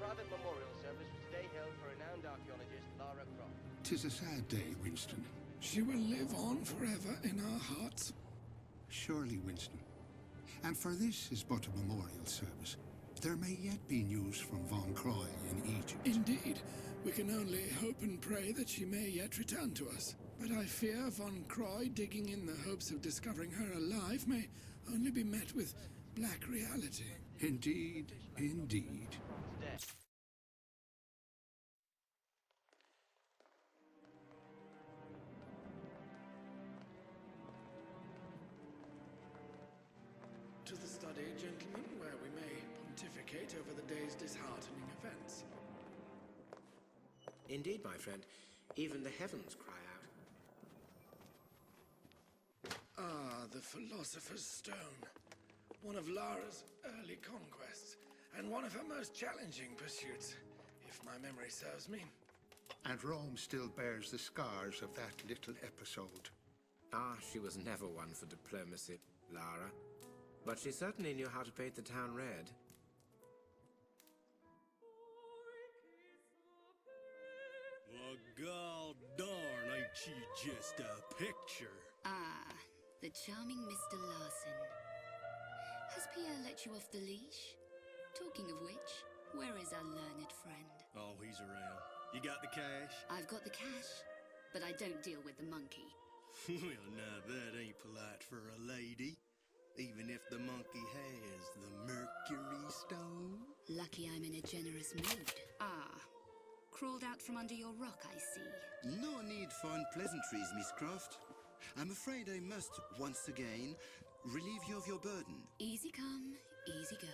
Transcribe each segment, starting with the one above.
private memorial service was today held for renowned archaeologist Lara Croft. 'Tis a sad day, Winston. She will live on forever in our hearts. Surely, Winston. And for this is but a memorial service. There may yet be news from Von Croy in Egypt. Indeed. We can only hope and pray that she may yet return to us. But I fear Von Croy, digging in the hopes of discovering her alive, may only be met with black reality. Indeed, indeed. To the study, gentlemen, where we may pontificate over the day's disheartening events. Indeed, my friend. Even the heavens cry out. Ah, the Philosopher's Stone. One of Lara's early conquests, and one of her most challenging pursuits, if my memory serves me. And Rome still bears the scars of that little episode. Ah, she was never one for diplomacy, Lara. But she certainly knew how to paint the town red. Well, gol darn, ain't she just a picture? Ah, the charming Mr. Larson. Has Pierre let you off the leash? Talking of which, where is our learned friend? Oh, he's around. You got the cash? I've got the cash, but I don't deal with the monkey. Well, now that ain't polite for a lady. Even if the monkey has the Mercury Stone. Lucky I'm in a generous mood. Ah, crawled out from under your rock, I see. No need for unpleasantries, Miss Croft. I'm afraid I must, once again, relieve you of your burden. Easy come, easy go.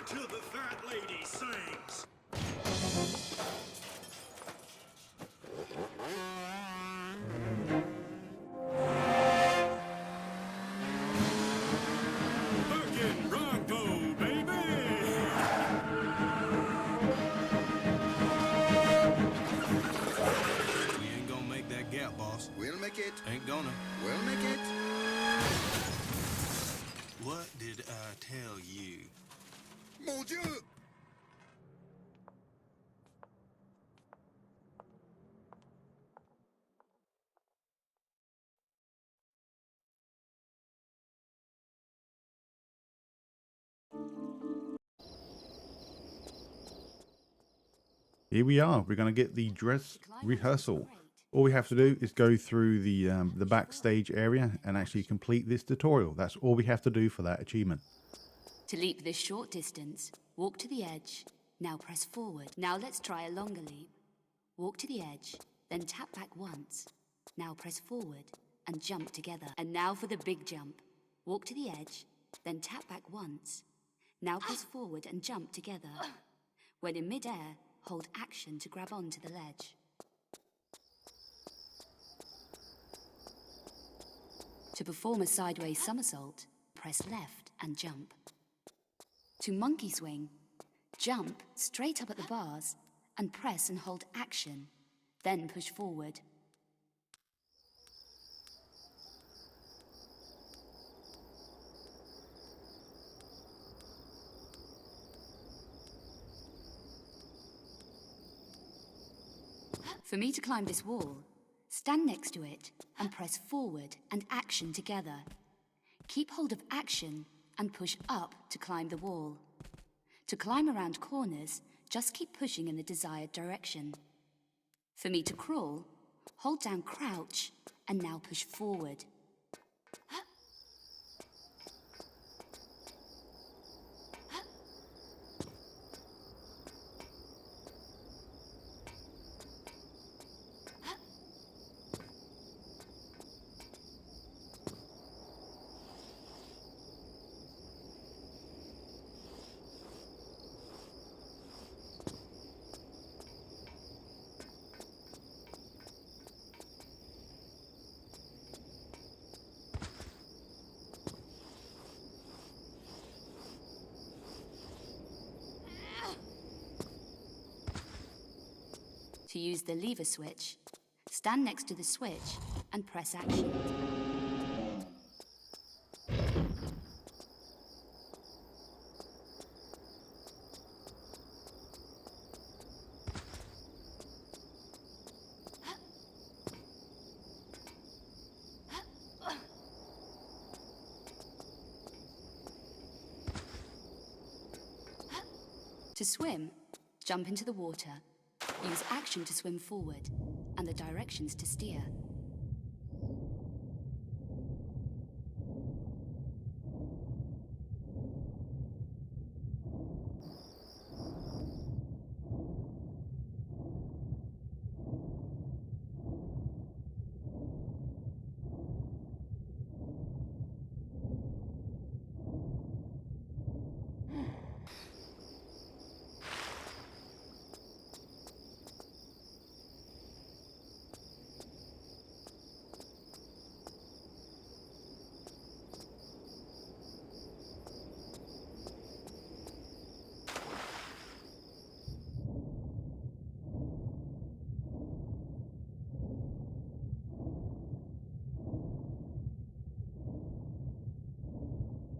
Till the fat lady sings. Fucking Bronco, baby! We ain't gonna make that gap, boss. We'll make it. Ain't gonna. We'll make it. What did I tell you? Mon Dieu! Here we are. We're going to get the dress rehearsal. All we have to do is go through the backstage area and actually complete this tutorial. That's all we have to do for that achievement. To leap this short distance, walk to the edge, now press forward. Now let's try a longer leap. Walk to the edge, then tap back once. Now press forward and jump together. And now for the big jump. Walk to the edge, then tap back once. Now press forward and jump together. When in mid-air, hold action to grab onto the ledge. To perform a sideways somersault, press left and jump. To monkey swing, jump straight up at the bars and press and hold action, then push forward. For me to climb this wall, stand next to it and press forward and action together. Keep hold of action and push up to climb the wall. To climb around corners, just keep pushing in the desired direction. For me to crawl, hold down crouch and now push forward. To use the lever switch, stand next to the switch and press action. To swim, jump into the water, use action to swim forward, and the directions to steer.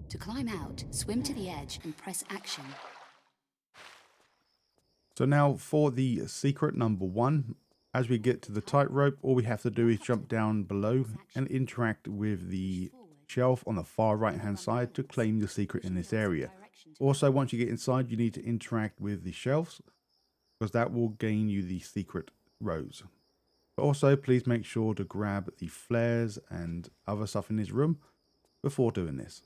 To climb out, swim to the edge and press action. So now for the secret number 1, as we get to the tightrope, all we have to do is jump down below and interact with the shelf on the far right hand side to claim the secret in this area. Also, once you get inside, you need to interact with the shelves because that will gain you the secret rose. But also, please make sure to grab the flares and other stuff in this room before doing this.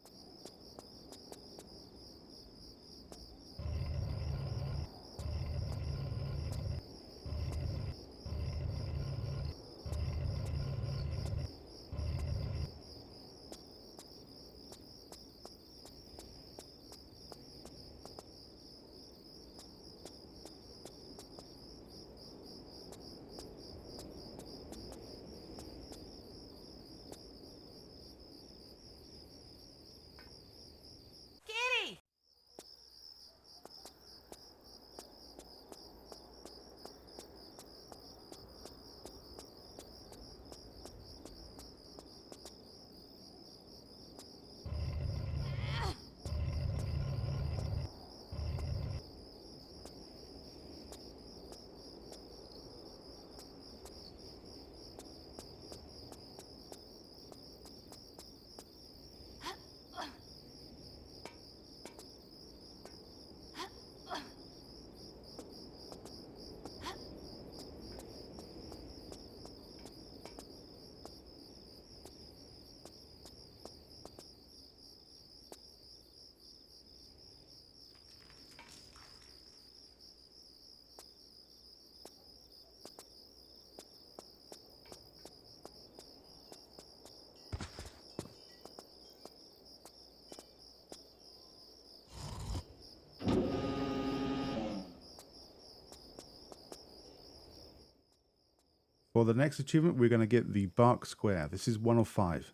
For the next achievement, we're going to get the bark square. This is 1 of 5.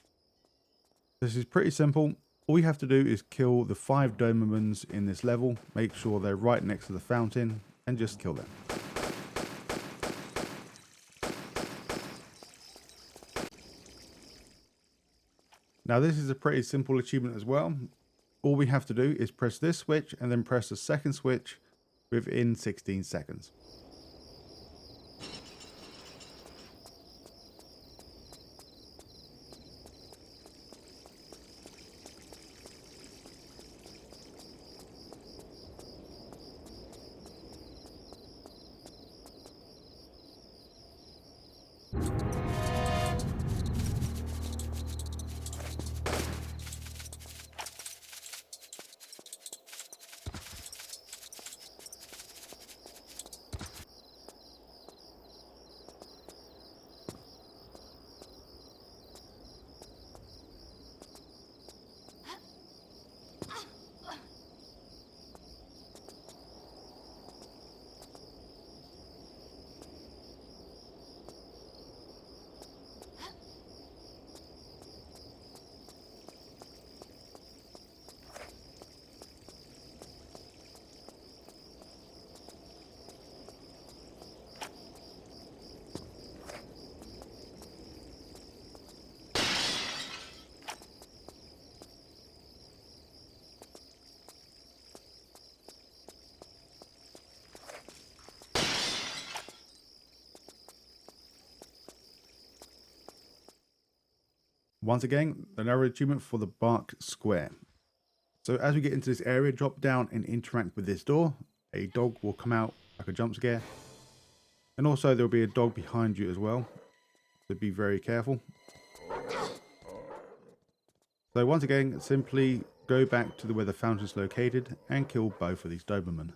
This is pretty simple. All we have to do is kill the 5 Dobermans in this level, make sure they're right next to the fountain, and just kill them. Now this is a pretty simple achievement as well. All we have to do is press this switch and then press the second switch within 16 seconds. once again, another achievement for the Bark Square. So as we get into this area, drop down and interact with this door. A dog will come out like a jump scare. And also there will be a dog behind you as well. So be very careful. So once again, simply go back to where the fountain is located and kill both of these Dobermen.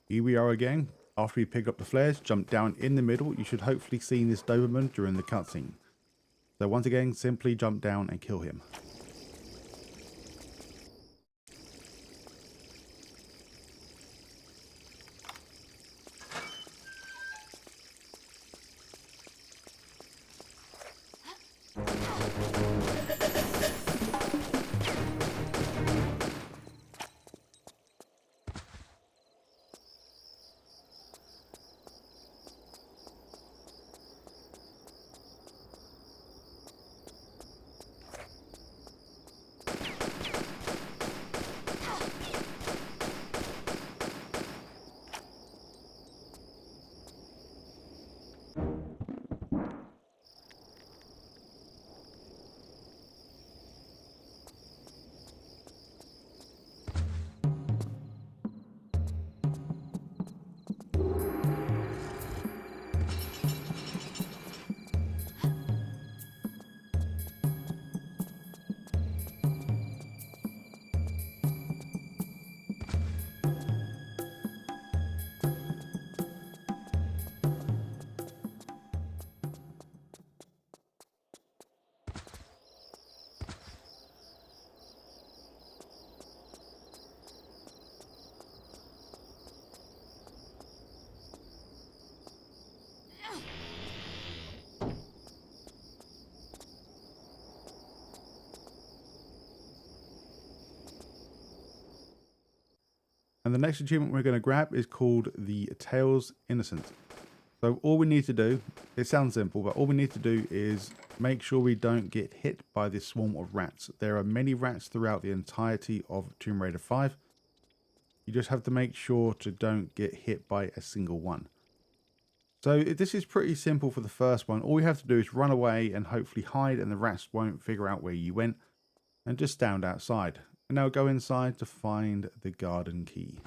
Here we are again. After we pick up the flares, jump down in the middle. You should hopefully see this Doberman during the cutscene. So once again, simply jump down and kill him. And the next achievement we're going to grab is called the Tails Innocence. So all we need to do, it sounds simple, but all we need to do is make sure we don't get hit by this swarm of rats. There are many rats throughout the entirety of Tomb Raider 5. You just have to make sure to don't get hit by a single one. So this is pretty simple for the first one. All you have to do is run away and hopefully hide, and the rats won't figure out where you went, and just stand outside. And now go inside to find the garden key.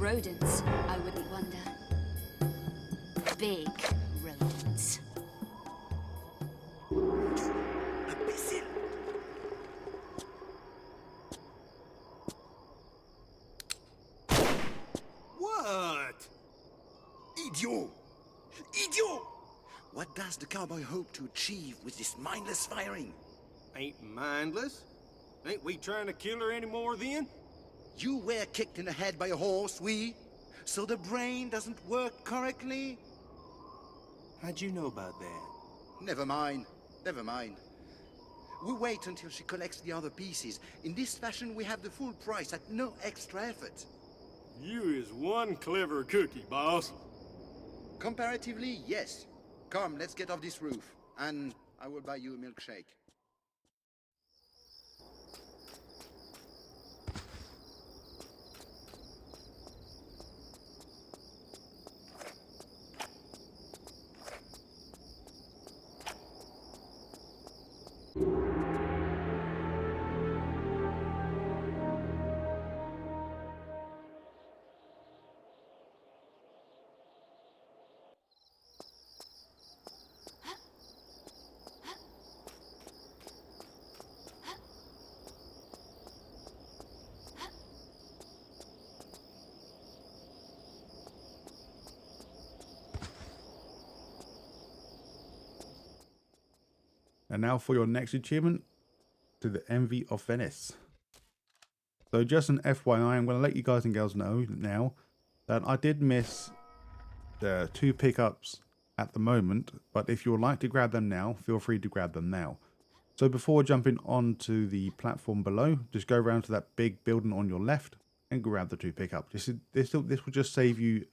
Rodents, I wouldn't wonder. Big rodents. Imbécile! What? Idiot! Idiot! What does the cowboy hope to achieve with this mindless firing? Ain't mindless. Ain't we trying to kill her anymore then? You were kicked in the head by a horse, we? So the brain doesn't work correctly? How'd you know about that? Never mind. Never mind. We wait until she collects the other pieces. In this fashion, we have the full price at no extra effort. You is one clever cookie, boss. Comparatively, yes. Come, let's get off this roof. And I will buy you a milkshake. And now for your next achievement, to the Envy of Venice. So just an FYI, I'm going to let you guys and girls know now that I did miss the 2 pickups at the moment, but if you would like to grab them now, feel free to grab them now. So before jumping onto the platform below, just go around to that big building on your left and grab the 2 pickups. This will just save you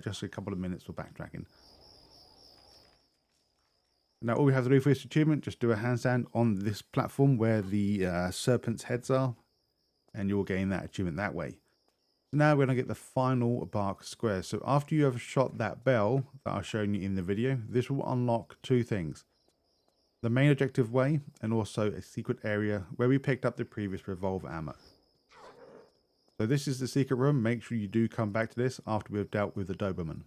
just a couple of minutes for backtracking. Now all we have to do for this achievement, just do a handstand on this platform where the serpent's heads are, and you'll gain that achievement that way. So now we're going to get the final bark square. So after you have shot that bell that I've shown you in the video, this will unlock 2 things. The main objective way, and also a secret area where we picked up the previous revolver ammo. So this is the secret room. Make sure you do come back to this after we've dealt with the Doberman.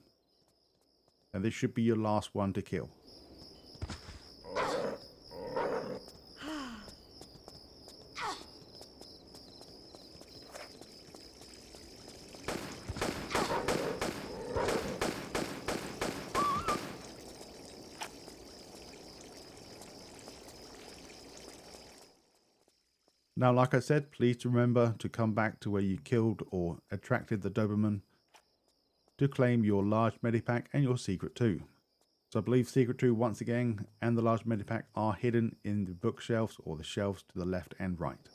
And this should be your last one to kill. Now, like I said, please remember to come back to where you killed or attracted the Doberman to claim your large Medipack and your secret 2. So I believe secret 2 once again and the large Medipack are hidden in the bookshelves or the shelves to the left and right.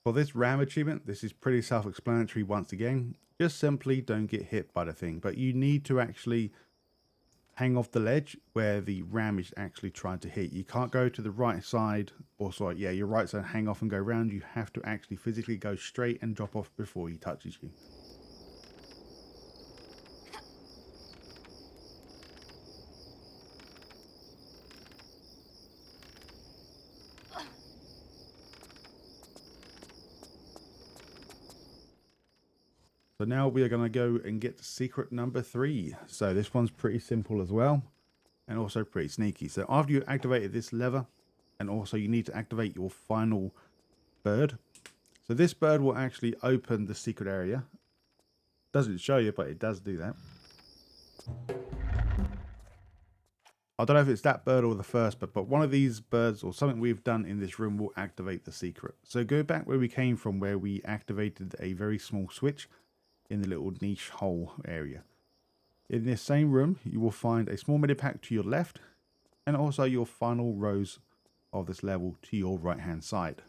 For this ram achievement, this is pretty self-explanatory once again. Just simply don't get hit by the thing, but you need to actually hang off the ledge where the ram is actually trying to hit. You can't go to the right side, or sorry, yeah, your right side, hang off and go round. You have to actually physically go straight and drop off before he touches you. So now we are going to go and get secret number 3. So this one's pretty simple as well, and also pretty sneaky. So after you activated this lever, and also you need to activate your final bird. So this bird will actually open the secret area. Doesn't show you, but it does do that. I don't know if it's that bird or the first bird, but one of these birds or something we've done in this room will activate the secret. So go back where we came from, where we activated a very small switch in the little niche hole area. In this same room, you will find a small medipack to your left, and also your final rows of this level to your right hand side.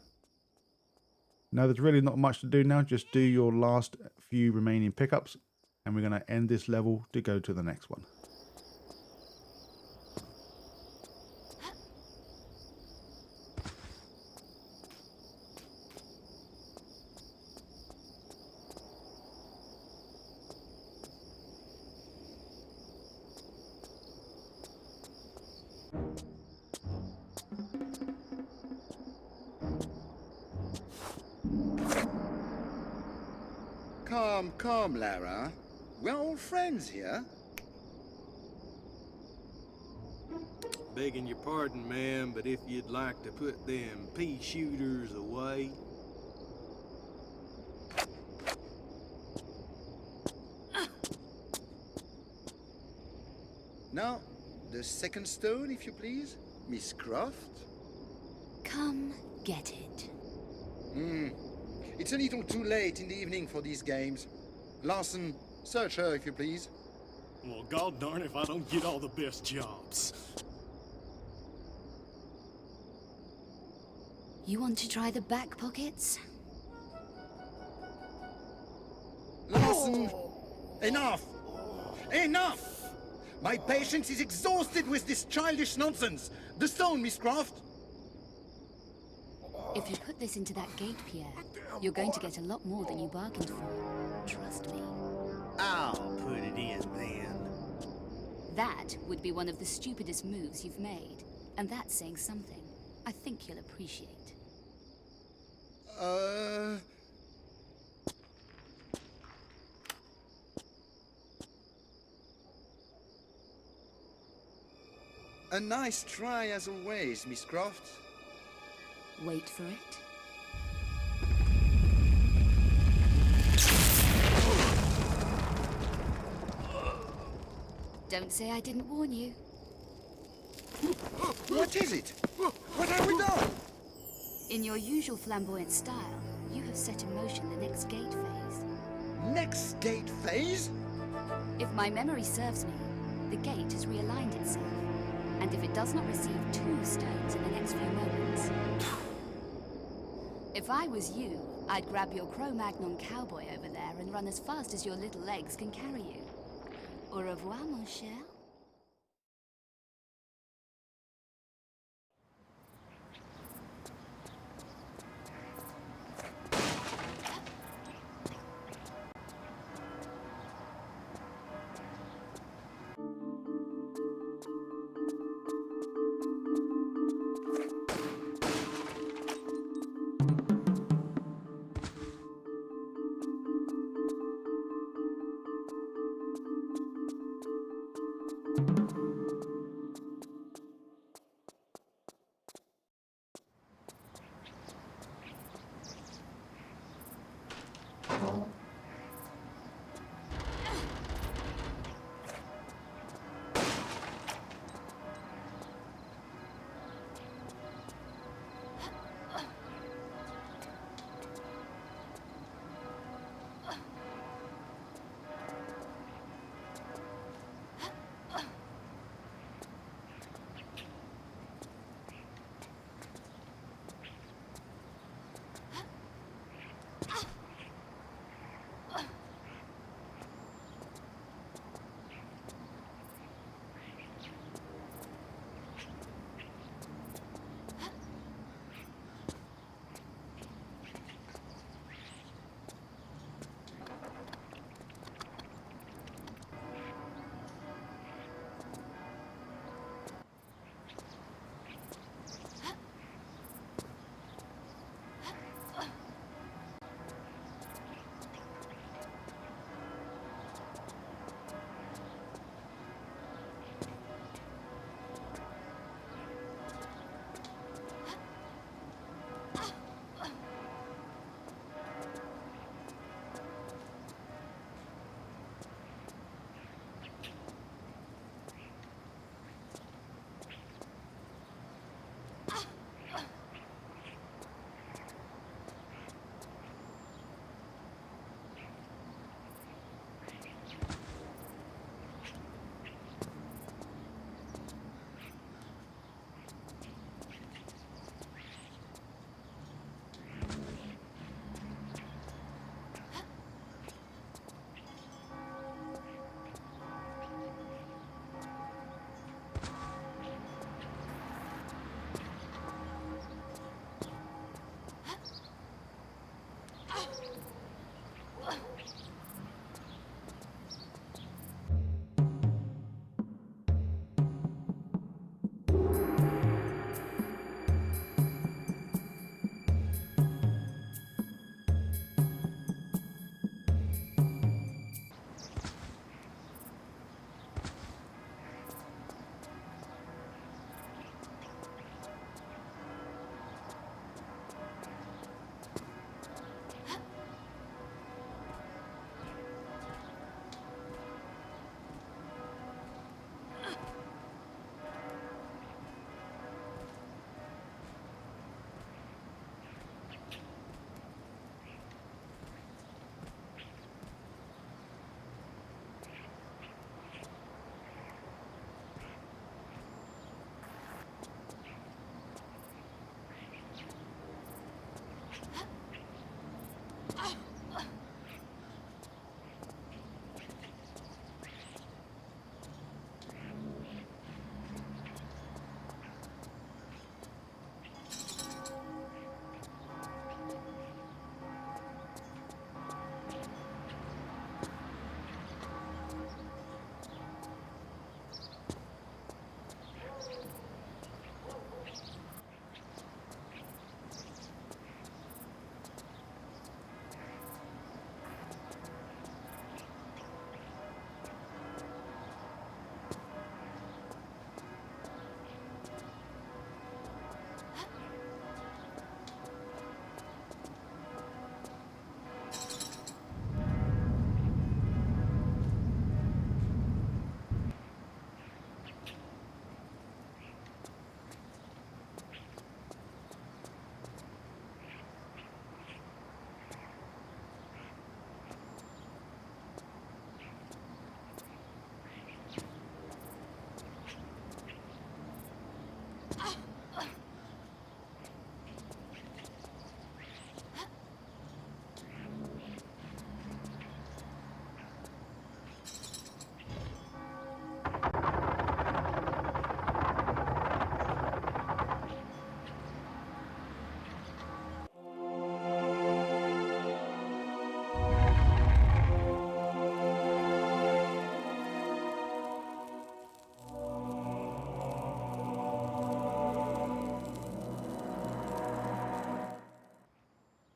Now there's really not much to do now, just do your last few remaining pickups, and we're going to end this level to go to the next one. Calm, Lara. We're all friends here. Begging your pardon, ma'am, but if you'd like to put them pea shooters away. Now, the second stone, if you please, Miss Croft. Come get it. It's a little too late in the evening for these games. Larson, search her, if you please. Well, god darn if I don't get all the best jobs. You want to try the back pockets? Larson! Enough! Enough! My patience is exhausted with this childish nonsense. The stone, Miss Croft. If you put this into that gate, Pierre, you're going to get a lot more than you bargained for. Trust me. I'll put it in then. That would be one of the stupidest moves you've made. And that's saying something. I think you'll appreciate. A nice try as always, Miss Croft. Wait for it. Don't say I didn't warn you. What is it? What have we done? In your usual flamboyant style, you have set in motion the next gate phase. Next gate phase? If my memory serves me, the gate has realigned itself. And if it does not receive 2 stones in the next few moments... If I was you, I'd grab your Cro-Magnon cowboy over there and run as fast as your little legs can carry you. Au revoir, mon cher.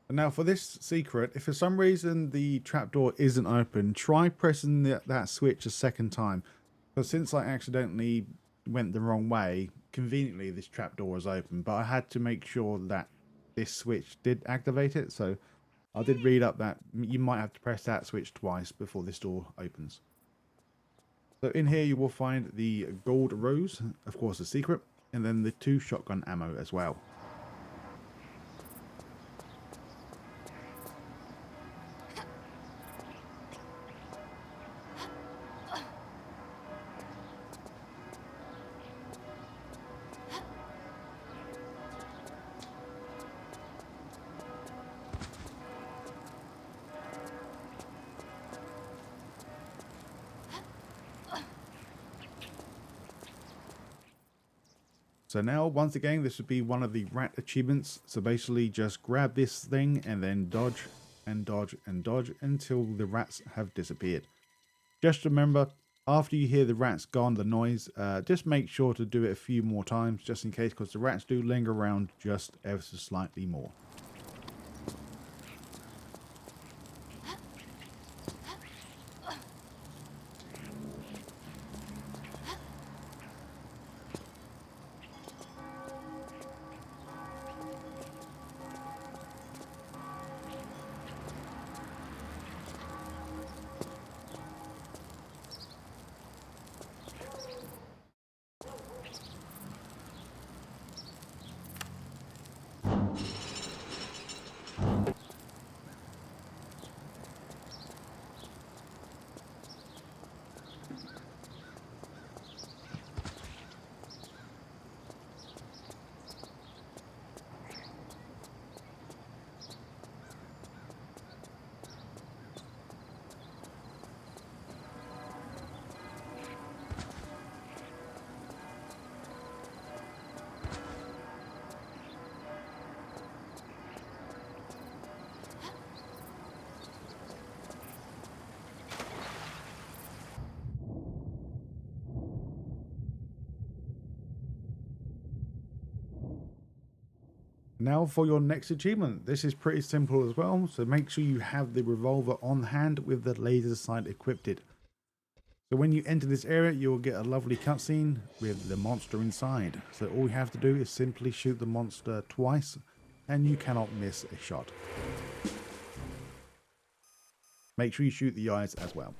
Now for this secret, if for some reason the trapdoor isn't open, try pressing that switch a second time. Because since I accidentally went the wrong way, conveniently this trapdoor is open. But I had to make sure that this switch did activate it. So I did read up that you might have to press that switch twice before this door opens. So in here you will find the gold rose, of course the secret, and then the 2 shotgun ammo as well. So now, once again, this would be one of the rat achievements. So basically just grab this thing and then dodge and dodge and dodge until the rats have disappeared. Just remember, after you hear the rats gone, the noise, just make sure to do it a few more times just in case, because the rats do linger around just ever so slightly more. Now for your next achievement. This is pretty simple as well, so make sure you have the revolver on hand with the laser sight equipped. So when you enter this area, you'll get a lovely cutscene with the monster inside. So all you have to do is simply shoot the monster twice, and you cannot miss a shot. Make sure you shoot the eyes as well.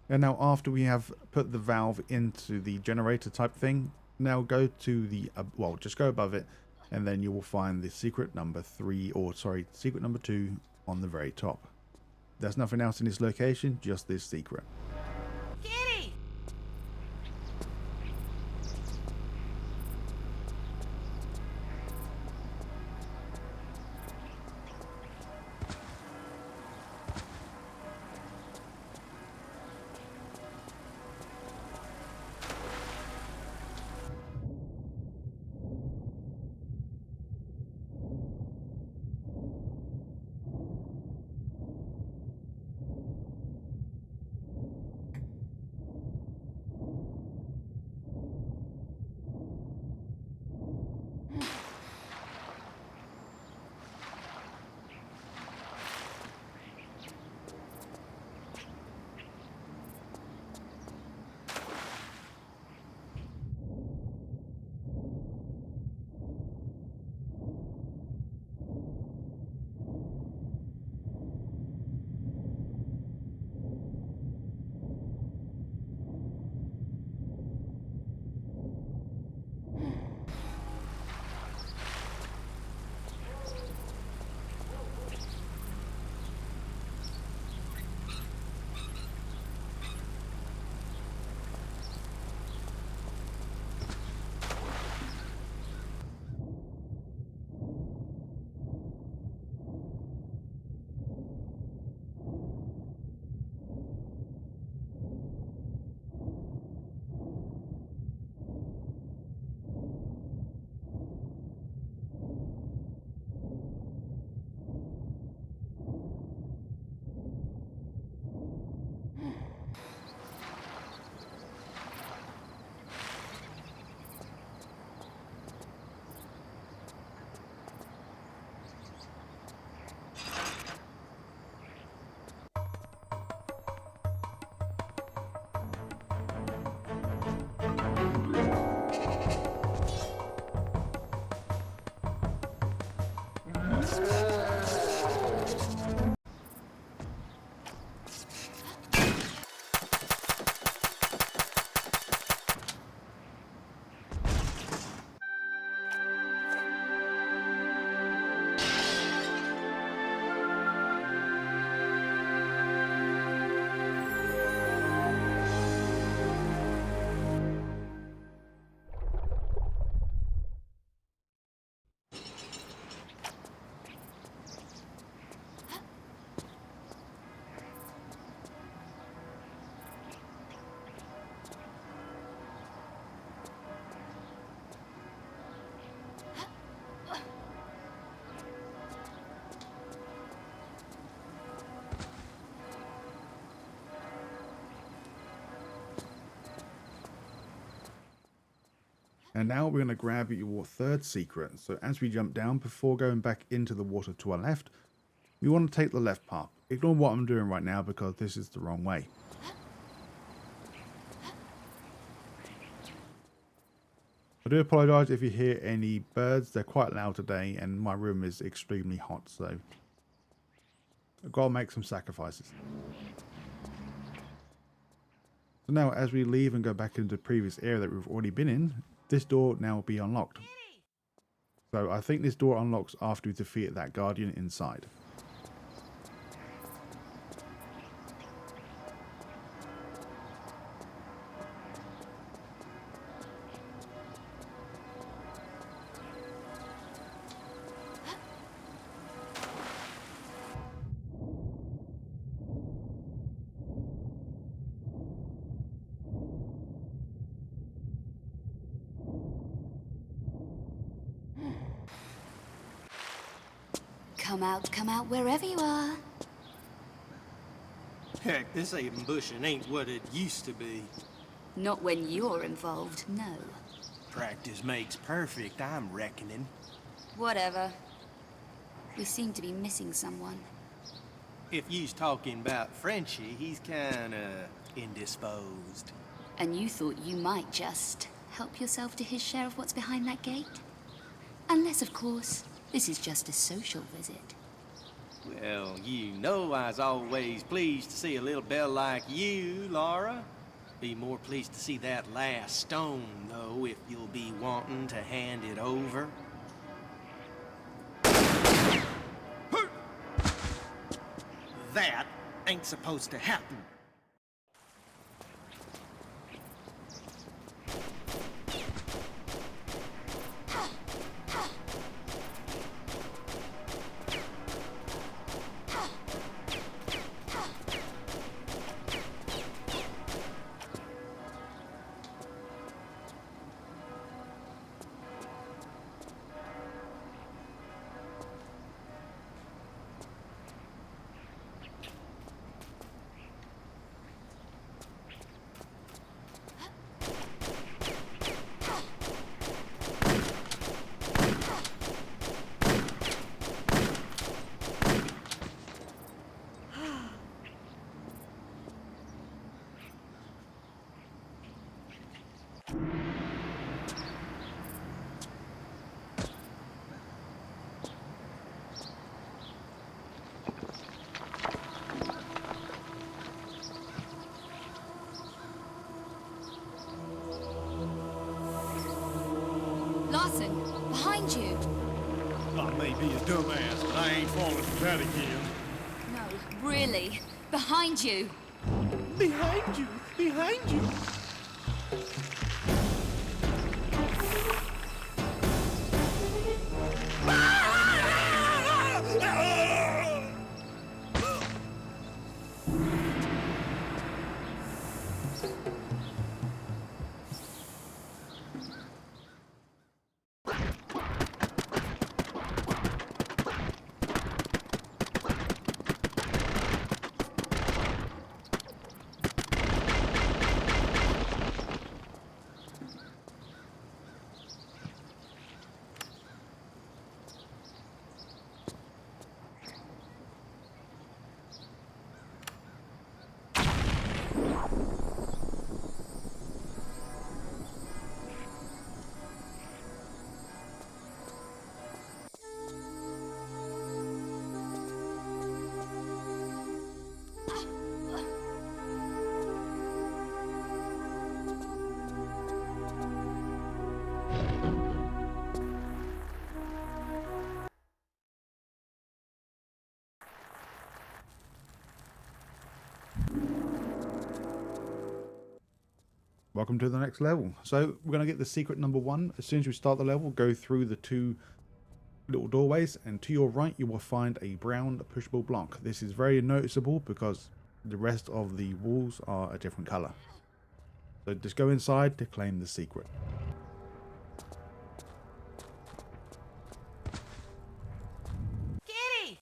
And now after we have put the valve into the generator type thing, now go to the, well, just go above it, and then you will find the secret number 3, or sorry, secret number 2 on the very top. There's nothing else in this location, just this secret. Kitty! And now we're going to grab your third secret. So as we jump down, before going back into the water to our left, we want to take the left path. Ignore what I'm doing right now because this is the wrong way. I do apologise if you hear any birds. They're quite loud today and my room is extremely hot, so I've got to make some sacrifices. So now as we leave and go back into the previous area that we've already been in, this door now will be unlocked. So I think this door unlocks after we defeat that guardian inside. Come out wherever you are. Heck, this ambushing ain't what it used to be. Not when you're involved, no. Practice makes perfect, I'm reckoning. Whatever. We seem to be missing someone. If you's talking about Frenchie, he's kinda indisposed. And you thought you might just help yourself to his share of what's behind that gate? Unless, of course, this is just a social visit. Well, you know I's always pleased to see a little belle like you, Laura. Be more pleased to see that last stone, though, if you'll be wanting to hand it over. That ain't supposed to happen. Larson, behind you. I may be a dumbass, but I ain't falling for that again. No, really. Behind you. Behind you! Behind you! Welcome to the next level. So we're going to get the secret number 1. As soon as we start the level, go through the 2 little doorways, and to your right you will find a brown pushable block. This is very noticeable because the rest of the walls are a different color. So just go inside to claim the secret. Kitty!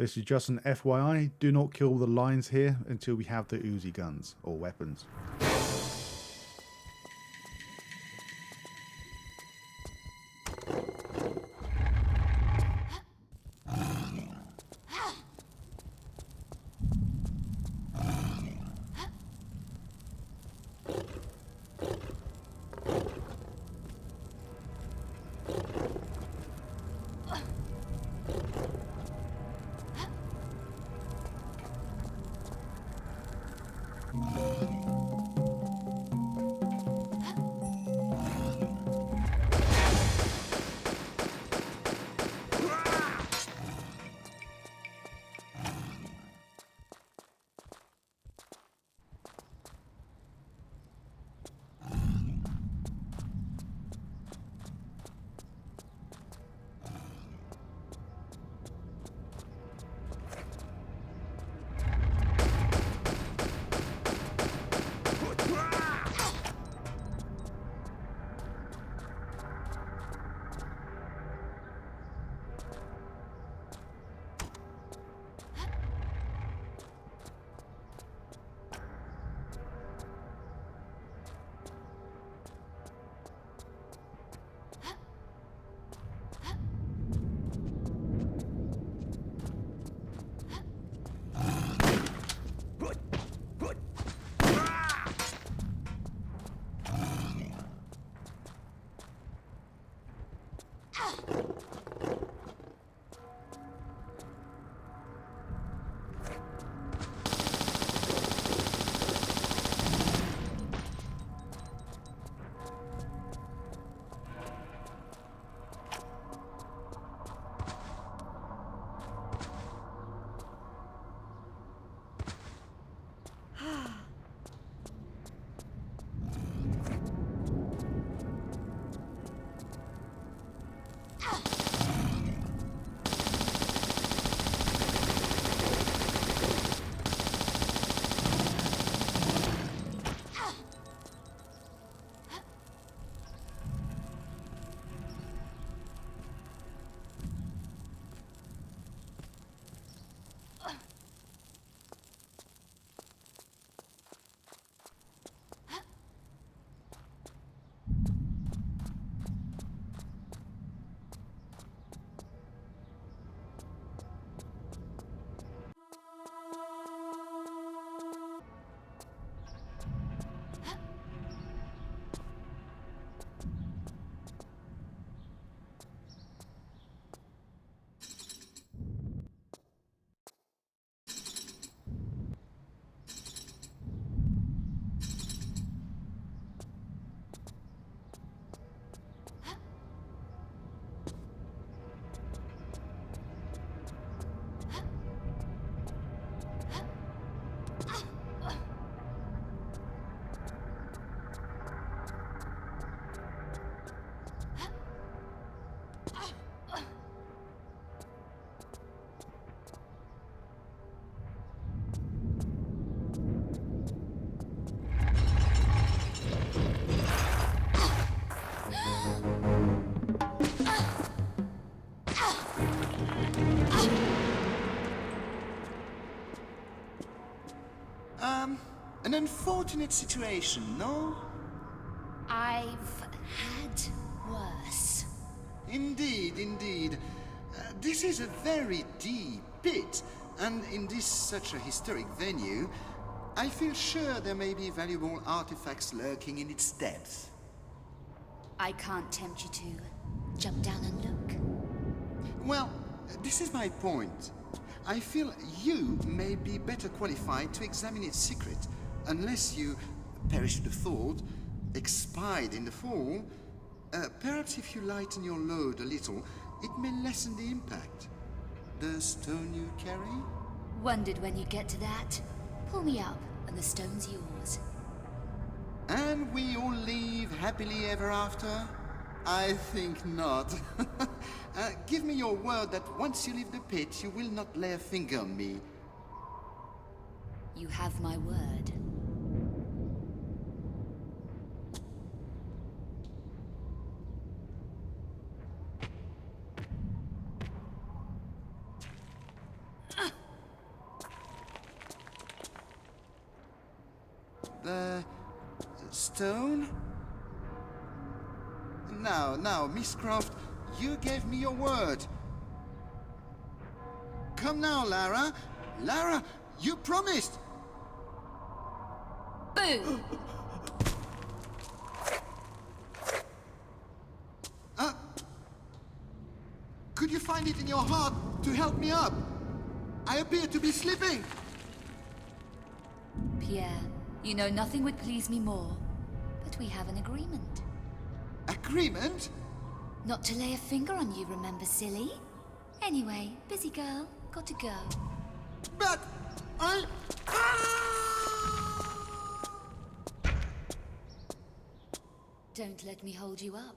This is just an FYI. Do not kill the lions here until we have the Uzi guns or weapons. An unfortunate situation, no? I've had worse. Indeed, indeed. This is a very deep pit, and in this such a historic venue, I feel sure there may be valuable artifacts lurking in its depths. I can't tempt you to jump down and look. Well, this is my point. I feel you may be better qualified to examine its secret, unless you, perish the thought, expired in the fall. Perhaps if you lighten your load a little, it may lessen the impact. The stone you carry? Wondered when you'd get to that. Pull me up, and the stone's yours. And we all live happily ever after? I think not. Give me your word that once you leave the pit, you will not lay a finger on me. You have my word. Stone? Now, Miss Croft, you gave me your word. Come now, Lara. Lara, you promised. Boo! Could you find it in your heart to help me up? I appear to be slipping. Pierre, you know nothing would please me more, but we have an agreement. Agreement? Not to lay a finger on you, remember, silly? Anyway, busy girl, got to go. But I... Don't let me hold you up.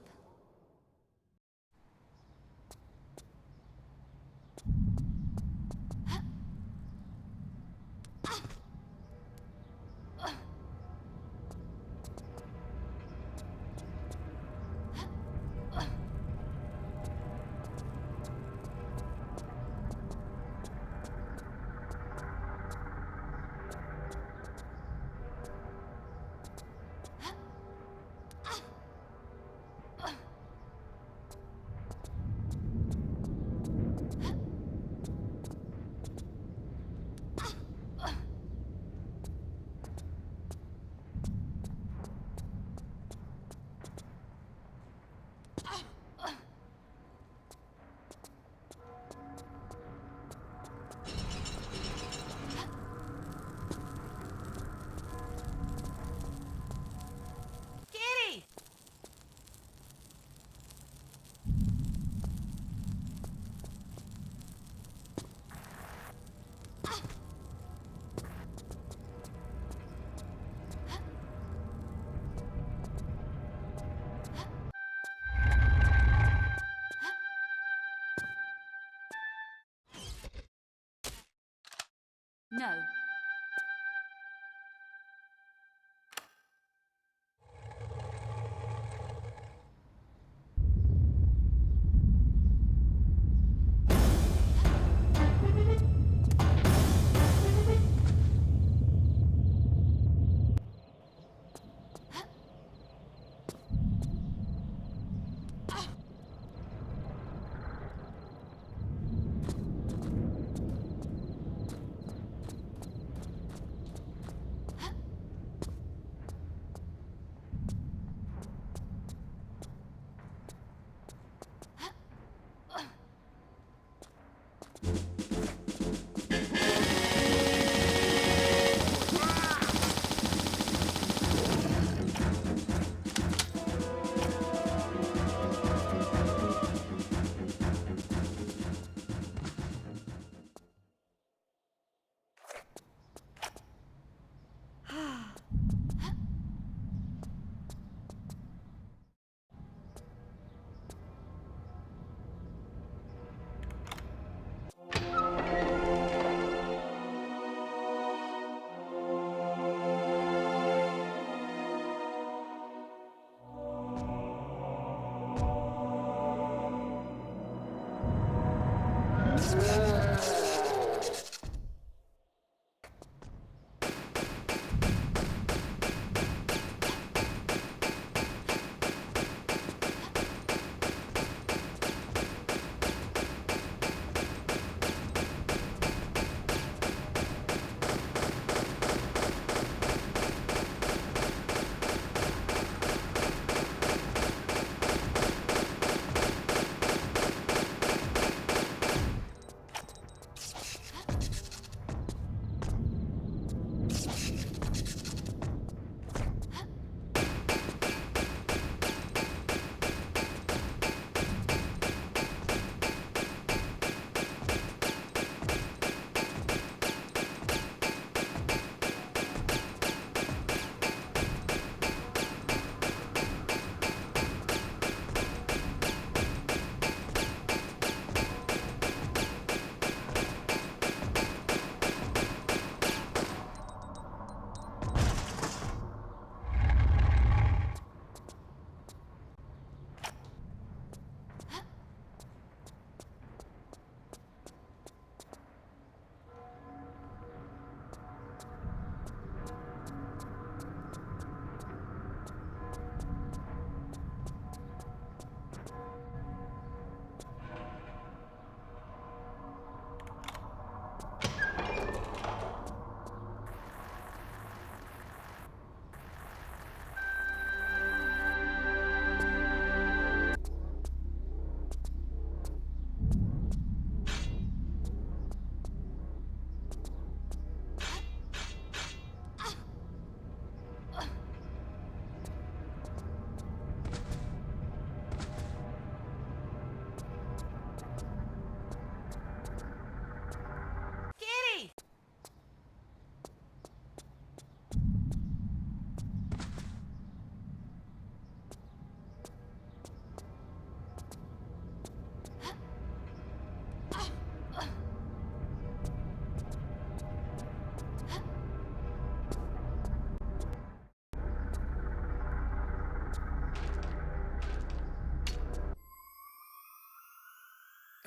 No.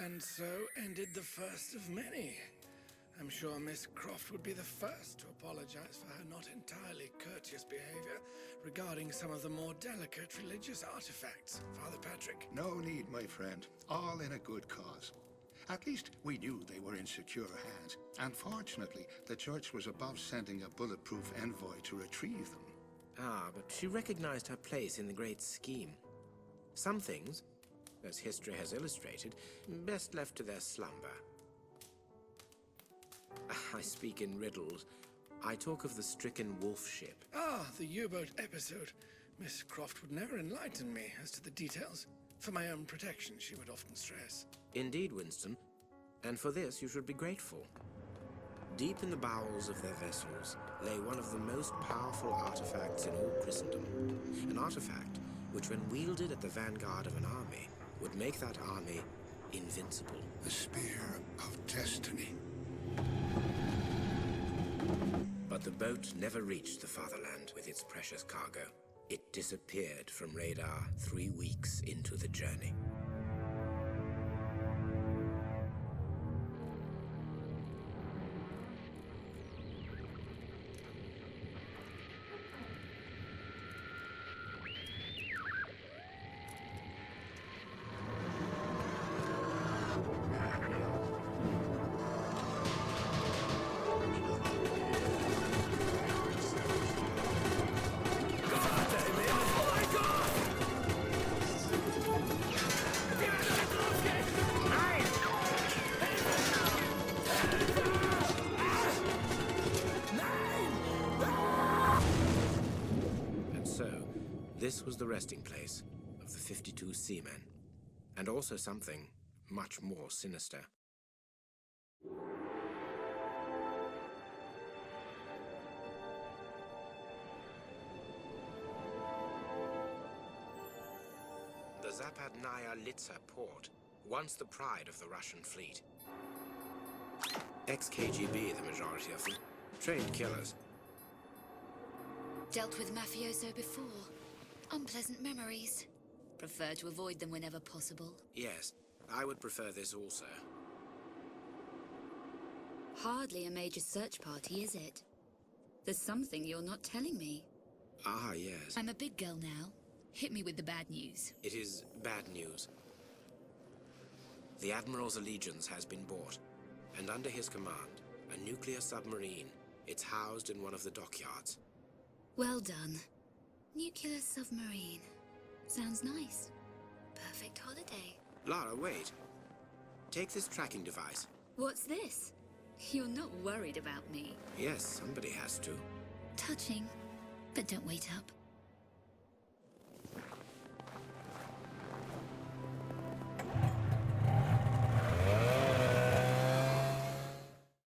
And so ended the first of many. I'm sure Miss Croft would be the first to apologize for her not entirely courteous behavior regarding some of the more delicate religious artifacts, Father Patrick. No need, my friend. All in a good cause. At least we knew they were in secure hands. And fortunately, the church was above sending a bulletproof envoy to retrieve them. Ah, but she recognized her place in the great scheme. Some things, as history has illustrated, best left to their slumber. I speak in riddles. I talk of the stricken wolf ship. Ah, the U-boat episode. Miss Croft would never enlighten me as to the details. For my own protection, she would often stress. Indeed, Winston. And for this, you should be grateful. Deep in the bowels of their vessels lay one of the most powerful artifacts in all Christendom. An artifact which, when wielded at the vanguard of an army, would make that army invincible. The Spear of Destiny. But the boat never reached the fatherland with its precious cargo. It disappeared from radar 3 weeks into the journey. This was the resting place of the 52 seamen, and also something much more sinister. The Zapadnaya Litsa port, once the pride of the Russian fleet. Ex-KGB, the majority of them. Trained killers. Dealt with mafioso before. Unpleasant memories. Prefer to avoid them whenever possible. Yes, I would prefer this also. Hardly a major search party, is it? There's something you're not telling me. Ah, yes. I'm a big girl now. Hit me with the bad news. It is bad news. The Admiral's allegiance has been bought, and under his command, a nuclear submarine. It's housed in one of the dockyards. Well done. Nuclear submarine. Sounds nice. Perfect holiday. Lara, wait. Take this tracking device. What's this? You're not worried about me. Yes, somebody has to. Touching. But don't wait up.